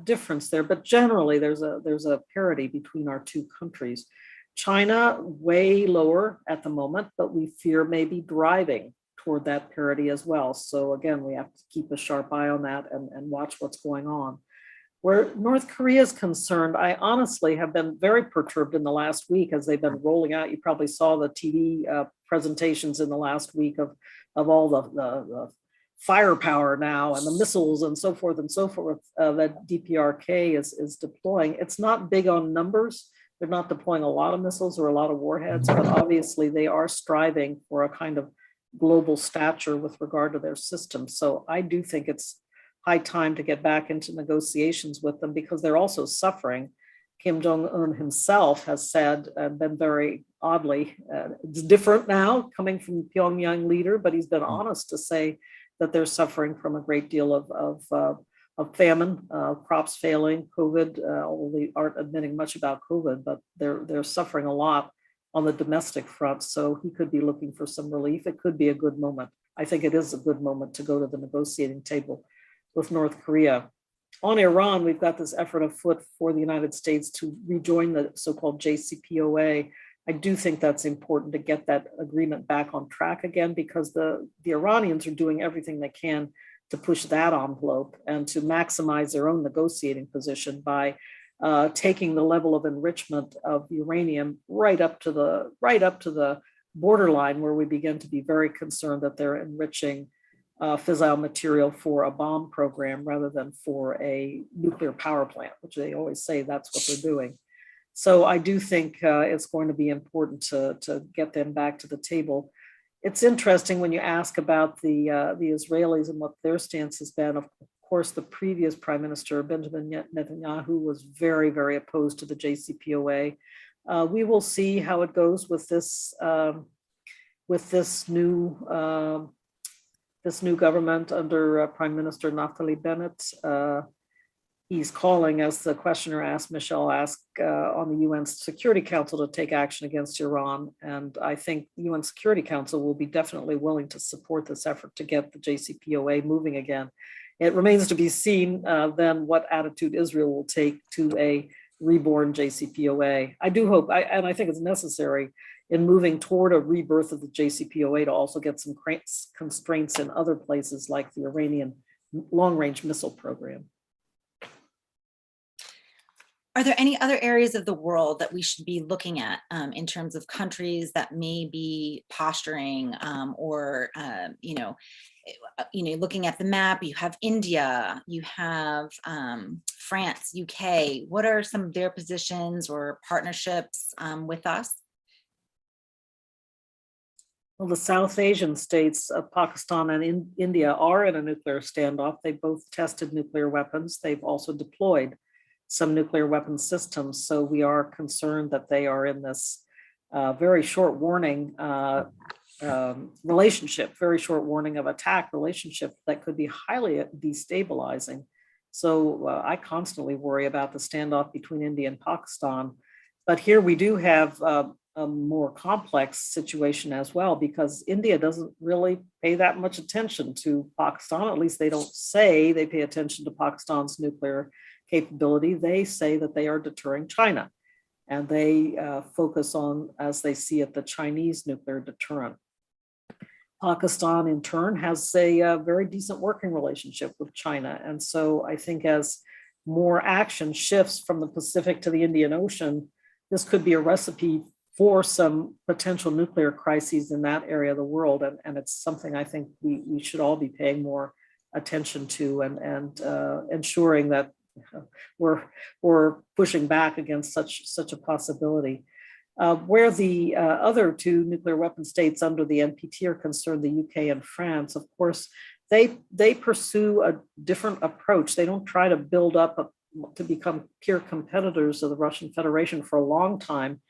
difference there, but generally there's a parity between our two countries. China way lower at the moment, but we fear maybe driving toward that parity as well. So again, we have to keep a sharp eye on that and watch what's going on. Where North Korea is concerned, I honestly have been very perturbed in the last week as they've been rolling out. You probably saw the TV presentations in the last week of all the firepower now and the missiles and so forth that DPRK is deploying. It's not big on numbers. They're not deploying a lot of missiles or a lot of warheads, but obviously they are striving for a kind of global stature with regard to their systems. So I do think it's high time to get back into negotiations with them, because they're also suffering. Kim Jong-un himself has said, and been very oddly, it's different now coming from the Pyongyang leader, but he's been honest to say that they're suffering from a great deal of famine, crops failing, COVID, although they aren't admitting much about COVID, but they're suffering a lot on the domestic front. So he could be looking for some relief. It could be a good moment. I think it is a good moment to go to the negotiating table with North Korea. On Iran, we've got this effort afoot for the United States to rejoin the so-called JCPOA. I do think that's important to get that agreement back on track again, because the Iranians are doing everything they can to push that envelope and to maximize their own negotiating position by taking the level of enrichment of uranium right up to the borderline, where we begin to be very concerned that they're enriching fissile material for a bomb program rather than for a nuclear power plant, which they always say that's what they're doing. So I do think it's going to be important to get them back to the table. It's interesting when you ask about the Israelis and what their stance has been. Of course, the previous Prime Minister, Benjamin Netanyahu, was very, very opposed to the JCPOA. We will see how it goes with this new government under Prime Minister Naftali Bennett. He's calling, as the questioner asked, Michelle asked, on the UN Security Council to take action against Iran. And I think the UN Security Council will be definitely willing to support this effort to get the JCPOA moving again. It remains to be seen then what attitude Israel will take to a reborn JCPOA. I do hope, and I think it's necessary in moving toward a rebirth of the JCPOA to also get some constraints in other places like the Iranian long-range missile program. Are there any other areas of the world that we should be looking at in terms of countries that may be posturing or, looking at the map? You have India, you have France, UK. What are some of their positions or partnerships with us? Well, the South Asian states of Pakistan and India are in a nuclear standoff. They both tested nuclear weapons. They've also deployed some nuclear weapon systems. So we are concerned that they are in this very short warning relationship, very short warning of attack relationship that could be highly destabilizing. So I constantly worry about the standoff between India and Pakistan. But here we do have a more complex situation as well, because India doesn't really pay that much attention to Pakistan. At least they don't say they pay attention to Pakistan's nuclear capability. They say that they are deterring China, and they focus on, as they see it, the Chinese nuclear deterrent. Pakistan, in turn, has a very decent working relationship with China. And so I think as more action shifts from the Pacific to the Indian Ocean, this could be a recipe for some potential nuclear crises in that area of the world. And it's something I think we should all be paying more attention to and ensuring that we're pushing back against such a possibility. Where the other two nuclear weapon states under the NPT are concerned, the UK and France, of course, they pursue a different approach. They don't try to build up to become peer competitors of the Russian Federation for a long time.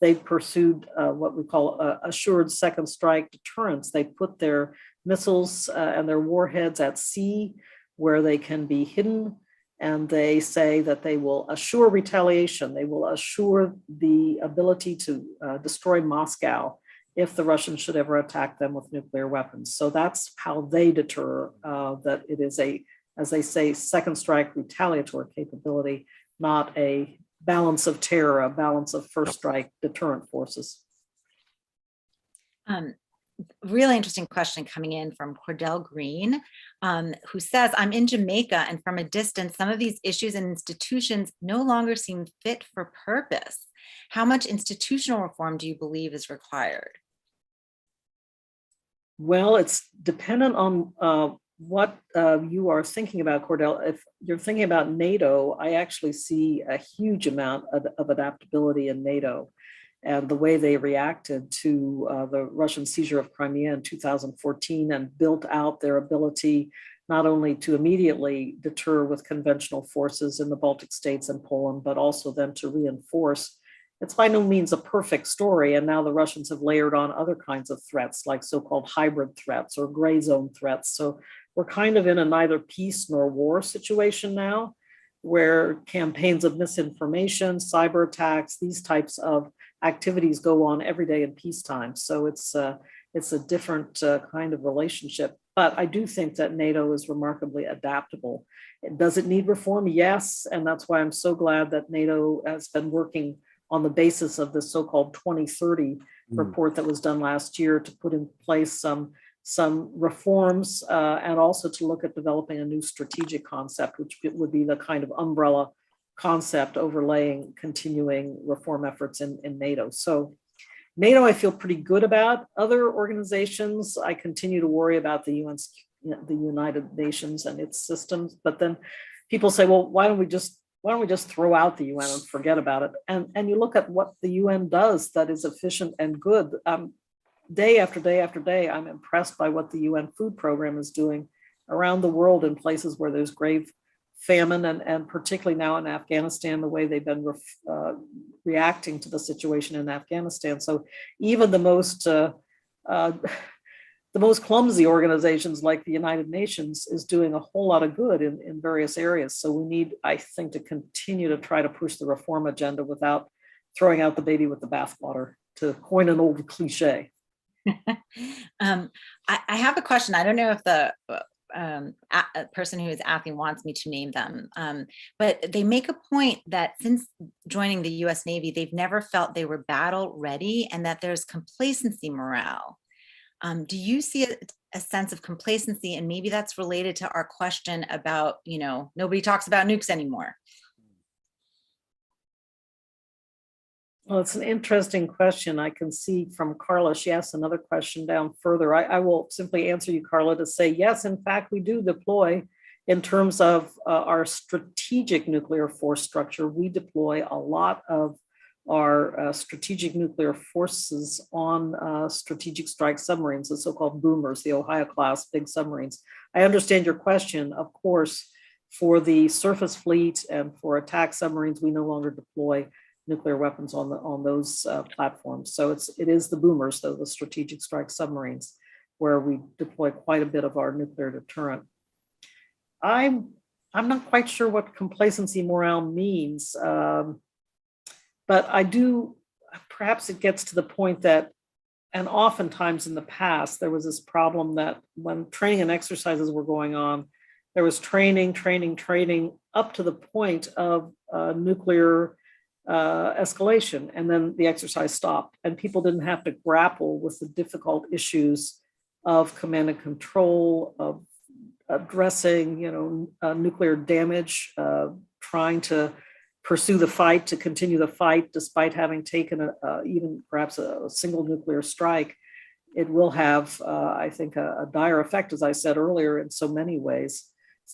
They pursued what we call assured second strike deterrence. They put their missiles and their warheads at sea where they can be hidden. And they say that they will assure retaliation. They will assure the ability to destroy Moscow if the Russians should ever attack them with nuclear weapons. So that's how they deter that it is as they say, second strike retaliatory capability, not a balance of terror, a balance of first strike deterrent forces. Really interesting question coming in from Cordell Green, who says, I'm in Jamaica, and from a distance, some of these issues and institutions no longer seem fit for purpose. How much institutional reform do you believe is required? Well, it's dependent on what you are thinking about, Cordell. If you're thinking about NATO, I actually see a huge amount of adaptability in NATO. And the way they reacted to the Russian seizure of Crimea in 2014 and built out their ability not only to immediately deter with conventional forces in the Baltic states and Poland, but also then to reinforce. It's by no means a perfect story. And now the Russians have layered on other kinds of threats, like so-called hybrid threats or gray zone threats. So we're kind of in a neither peace nor war situation now, where campaigns of misinformation, cyber attacks, these types of activities go on every day in peacetime. So it's a different kind of relationship. But I do think that NATO is remarkably adaptable. Does it need reform? Yes. And that's why I'm so glad that NATO has been working on the basis of the so-called 2030 report that was done last year to put in place some reforms and also to look at developing a new strategic concept, which would be the kind of umbrella concept overlaying continuing reform efforts in NATO. So NATO, I feel pretty good about. Other organizations, I continue to worry about the United Nations and its systems. But then people say, well, why don't we just throw out the UN and forget about it? And you look at what the UN does that is efficient and good. Day after day after day, I'm impressed by what the UN Food Program is doing around the world in places where there's grave famine, and particularly now in Afghanistan, the way they've been reacting to the situation in Afghanistan. So even the most clumsy organizations like the United Nations is doing a whole lot of good in various areas. So we need, I think, to continue to try to push the reform agenda without throwing out the baby with the bathwater, to coin an old cliche. I have a question. I don't know if the person who is asking wants me to name them, but they make a point that since joining the U.S. Navy, they've never felt they were battle ready and that there's complacency morale. Do you see a sense of complacency? And maybe that's related to our question about, nobody talks about nukes anymore. Well, it's an interesting question. I can see from Carla, she asked another question down further. I will simply answer you, Carla, to say, yes, in fact, we do deploy in terms of our strategic nuclear force structure. We deploy a lot of our strategic nuclear forces on strategic strike submarines, the so-called boomers, the Ohio class big submarines. I understand your question. Of course, for the surface fleet and for attack submarines, we no longer deploy nuclear weapons on those platforms. So it is the boomers, though, the strategic strike submarines, where we deploy quite a bit of our nuclear deterrent. I'm not quite sure what complacency morale means, but I do, perhaps it gets to the point that, and oftentimes in the past, there was this problem that when training and exercises were going on, there was training up to the point of nuclear escalation, and then the exercise stopped, and people didn't have to grapple with the difficult issues of command and control, of addressing, nuclear damage, trying to pursue the fight, to continue the fight, despite having taken even perhaps a single nuclear strike, it will have, I think, a dire effect, as I said earlier, in so many ways.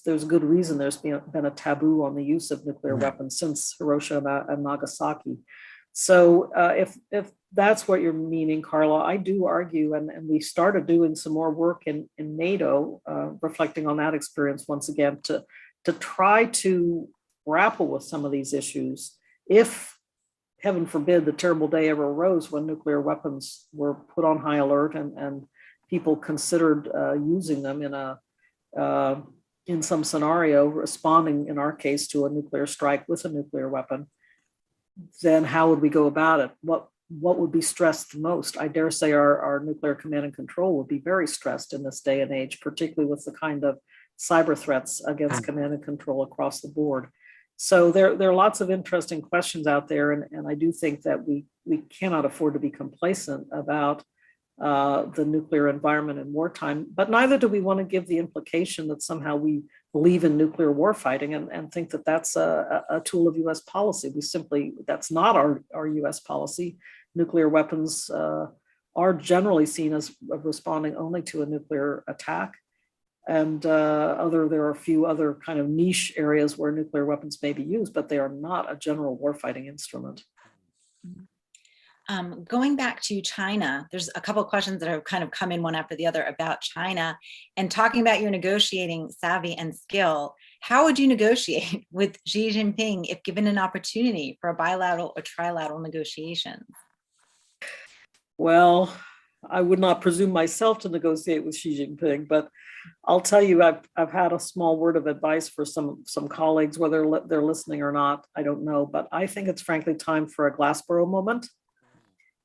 There's a good reason there's been a taboo on the use of nuclear weapons since Hiroshima and Nagasaki. So if that's what you're meaning, Carla, I do argue, and we started doing some more work in NATO, reflecting on that experience once again, to try to grapple with some of these issues. If, heaven forbid, the terrible day ever arose when nuclear weapons were put on high alert and people considered using them in some scenario, responding in our case to a nuclear strike with a nuclear weapon, then how would we go about it? What would be stressed the most? I dare say our nuclear command and control would be very stressed in this day and age, particularly with the kind of cyber threats against command and control across the board. So there are lots of interesting questions out there, and I do think that we cannot afford to be complacent about the nuclear environment in wartime, but neither do we want to give the implication that somehow we believe in nuclear warfighting and think that that's a tool of US policy. That's not our US policy. Nuclear weapons are generally seen as responding only to a nuclear attack. And there are a few other kind of niche areas where nuclear weapons may be used, but they are not a general warfighting instrument. Going back to China, there's a couple of questions that have kind of come in one after the other about China, and talking about your negotiating savvy and skill. How would you negotiate with Xi Jinping if given an opportunity for a bilateral or trilateral negotiation? Well, I would not presume myself to negotiate with Xi Jinping, but I'll tell you, I've had a small word of advice for some colleagues, whether they're listening or not, I don't know, but I think it's frankly time for a Glassboro moment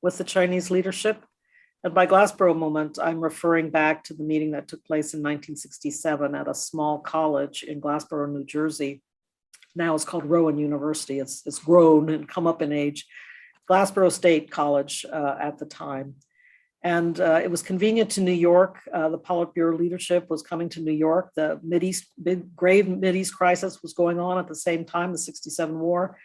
with the Chinese leadership. And by Glassboro moment, I'm referring back to the meeting that took place in 1967 at a small college in Glassboro, New Jersey. Now it's called Rowan University. It's grown and come up in age. Glassboro State College at the time. And it was convenient to New York. The Politburo leadership was coming to New York. The grave Mideast crisis was going on at the same time, the '67 war.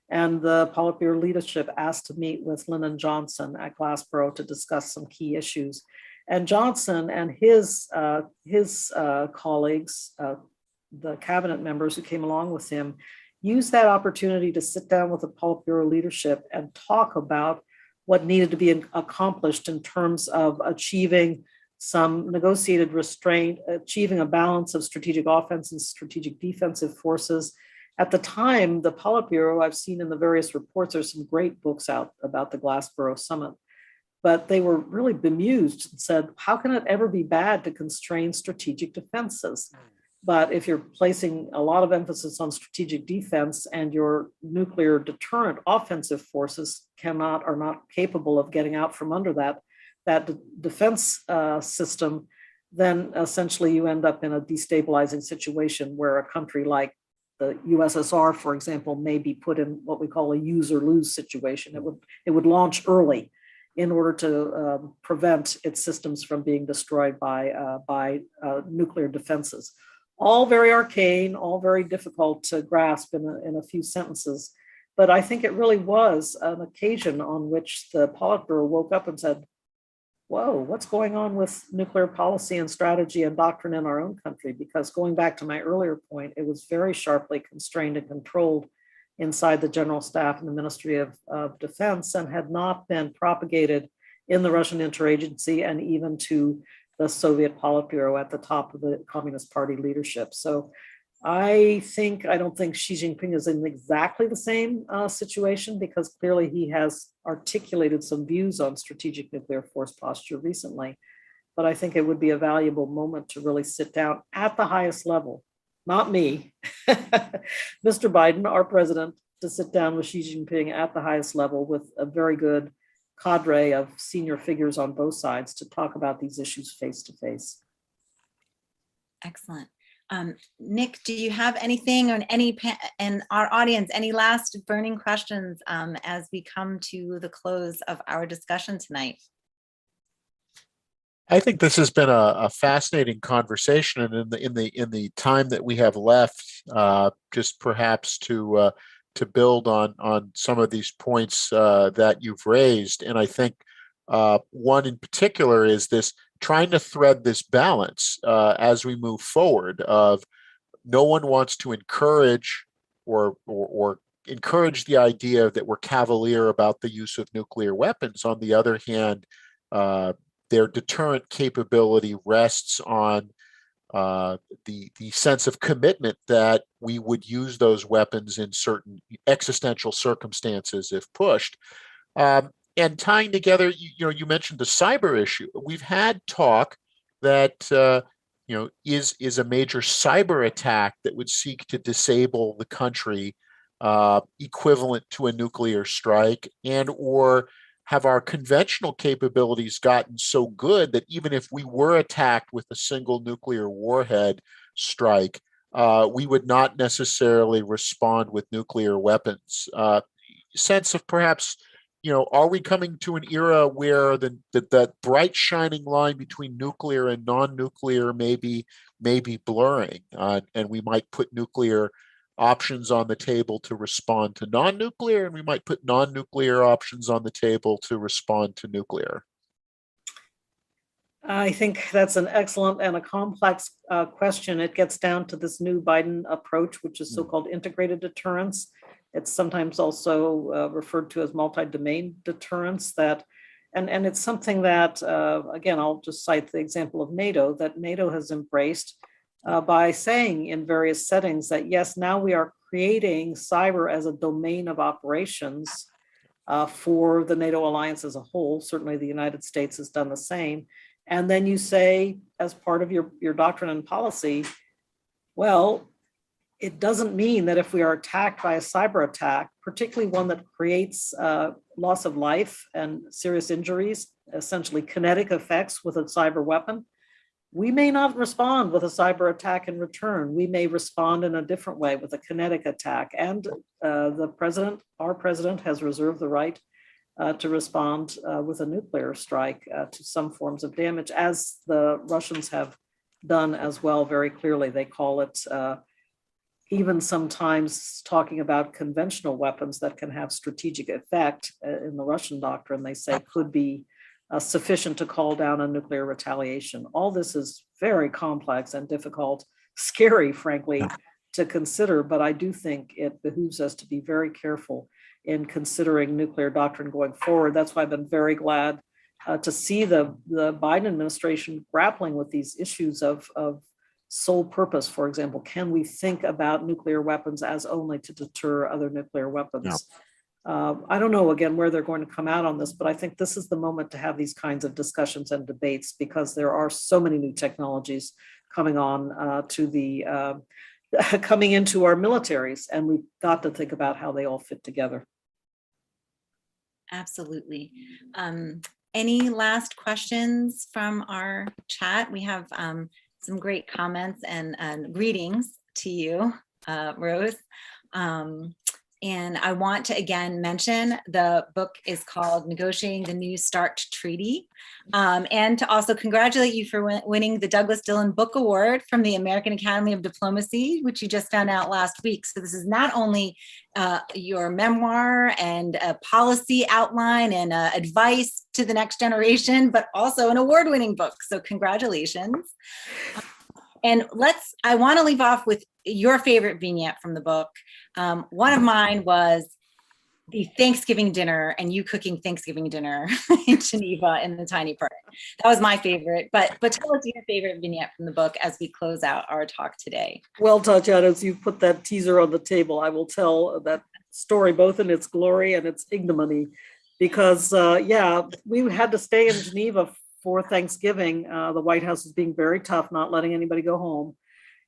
And the Politburo leadership asked to meet with Lyndon Johnson at Glassboro to discuss some key issues. And Johnson and his colleagues, the cabinet members who came along with him, used that opportunity to sit down with the Politburo leadership and talk about what needed to be accomplished in terms of achieving some negotiated restraint, achieving a balance of strategic offense and strategic defensive forces. At the time, the Politburo, I've seen in the various reports, there's some great books out about the Glassboro summit, but they were really bemused and said, how can it ever be bad to constrain strategic defenses? But if you're placing a lot of emphasis on strategic defense and your nuclear deterrent offensive forces are not capable of getting out from under that defense system, then essentially you end up in a destabilizing situation where a country like the USSR, for example, may be put in what we call a use or lose situation. It would launch early in order to prevent its systems from being destroyed by nuclear defenses. All very arcane, all very difficult to grasp in a few sentences. But I think it really was an occasion on which the Politburo woke up and said, whoa, what's going on with nuclear policy and strategy and doctrine in our own country? Because going back to my earlier point, it was very sharply constrained and controlled inside the General Staff and the Ministry of Defense, and had not been propagated in the Russian interagency and even to the Soviet Politburo at the top of the Communist Party leadership. So I don't think Xi Jinping is in exactly the same situation, because clearly he has articulated some views on strategic nuclear force posture recently. But I think it would be a valuable moment to really sit down at the highest level, not me, Mr. Biden, our president, to sit down with Xi Jinping at the highest level with a very good cadre of senior figures on both sides to talk about these issues face to face. Excellent. Nick, do you have anything or and our audience, any last burning questions as we come to the close of our discussion tonight? I think this has been a fascinating conversation, and in the time that we have left, just perhaps to to build on some of these points that you've raised. And I think one in particular is this trying to thread this balance as we move forward of no one wants to encourage or encourage the idea that we're cavalier about the use of nuclear weapons. On the other hand, their deterrent capability rests on the sense of commitment that we would use those weapons in certain existential circumstances if pushed. And tying together, you mentioned the cyber issue. We've had talk that is a major cyber attack that would seek to disable the country equivalent to a nuclear strike, and or have our conventional capabilities gotten so good that even if we were attacked with a single nuclear warhead strike, we would not necessarily respond with nuclear weapons. Sense of perhaps, are we coming to an era where the bright shining line between nuclear and non-nuclear may be blurring, and we might put nuclear options on the table to respond to non-nuclear, and we might put non-nuclear options on the table to respond to nuclear? I think that's an excellent and a complex question. It gets down to this new Biden approach, which is so-called integrated deterrence. It's sometimes also referred to as multi-domain deterrence. And it's something that, again, I'll just cite the example of NATO, that NATO has embraced by saying in various settings that, yes, now we are creating cyber as a domain of operations for the NATO alliance as a whole. Certainly the United States has done the same. And then you say, as part of your doctrine and policy, well, it doesn't mean that if we are attacked by a cyber attack, particularly one that creates loss of life and serious injuries, essentially kinetic effects with a cyber weapon, we may not respond with a cyber attack in return. We may respond in a different way with a kinetic attack. And our president has reserved the right to respond with a nuclear strike to some forms of damage, as the Russians have done as well very clearly. They call it, even sometimes talking about conventional weapons that can have strategic effect in the Russian doctrine, they say could be sufficient to call down a nuclear retaliation. All this is very complex and difficult, scary, frankly, to consider, but I do think it behooves us to be very careful in considering nuclear doctrine going forward. That's why I've been very glad to see the Biden administration grappling with these issues of sole purpose. For example, can we think about nuclear weapons as only to deter other nuclear weapons? Yeah. I don't know, again, where they're going to come out on this, but I think this is the moment to have these kinds of discussions and debates, because there are so many new technologies coming on coming into our militaries, and we've got to think about how they all fit together. Absolutely. Any last questions from our chat? We have some great comments and greetings to you, Rose. And I want to again mention the book is called Negotiating the New START Treaty, and to also congratulate you for winning the Douglas Dillon Book Award from the American Academy of Diplomacy, which you just found out last week. So this is not only your memoir and a policy outline and advice to the next generation, but also an award-winning book. So congratulations. And I want to leave off with your favorite vignette from the book. One of mine was the Thanksgiving dinner and you cooking Thanksgiving dinner in Geneva in the tiny part. That was my favorite, but tell us your favorite vignette from the book as we close out our talk today. Well, Tatiana, as you put that teaser on the table, I will tell that story both in its glory and its ignominy, because we had to stay in Geneva for Thanksgiving. The White House was being very tough, not letting anybody go home.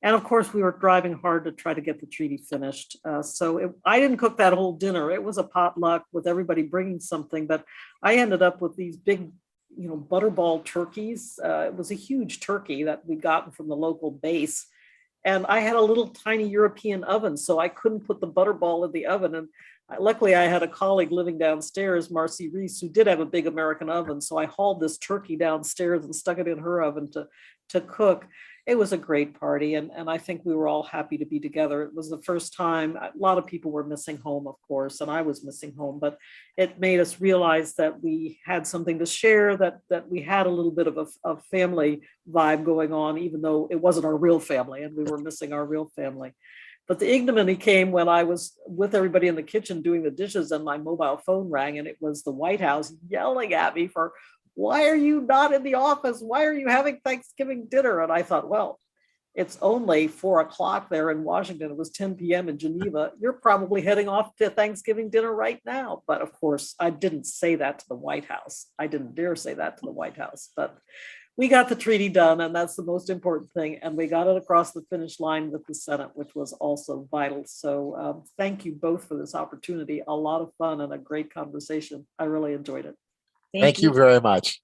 And of course, we were driving hard to try to get the treaty finished. I didn't cook that whole dinner. It was a potluck with everybody bringing something, but I ended up with these big, butterball turkeys. It was a huge turkey that we'd gotten from the local base. And I had a little tiny European oven, so I couldn't put the butterball in the oven. And luckily, I had a colleague living downstairs, Marcy Reese, who did have a big American oven. So I hauled this turkey downstairs and stuck it in her oven to cook. it was a great party. And I think we were all happy to be together. It was the first time. A lot of people were missing home, of course, and I was missing home, but it made us realize that we had something to share, that we had a little bit of a family vibe going on, even though it wasn't our real family and we were missing our real family. But the ignominy came when I was with everybody in the kitchen doing the dishes and my mobile phone rang, and it was the White House yelling at me for, why are you not in the office? Why are you having Thanksgiving dinner? And I thought, well, it's only 4 o'clock there in Washington. It was 10 p.m. in Geneva. You're probably heading off to Thanksgiving dinner right now. But of course, I didn't say that to the White House. I didn't dare say that to the White House. But we got the treaty done, and that's the most important thing. And we got it across the finish line with the Senate, which was also vital. So thank you both for this opportunity. A lot of fun and a great conversation. I really enjoyed it. Thank you very much.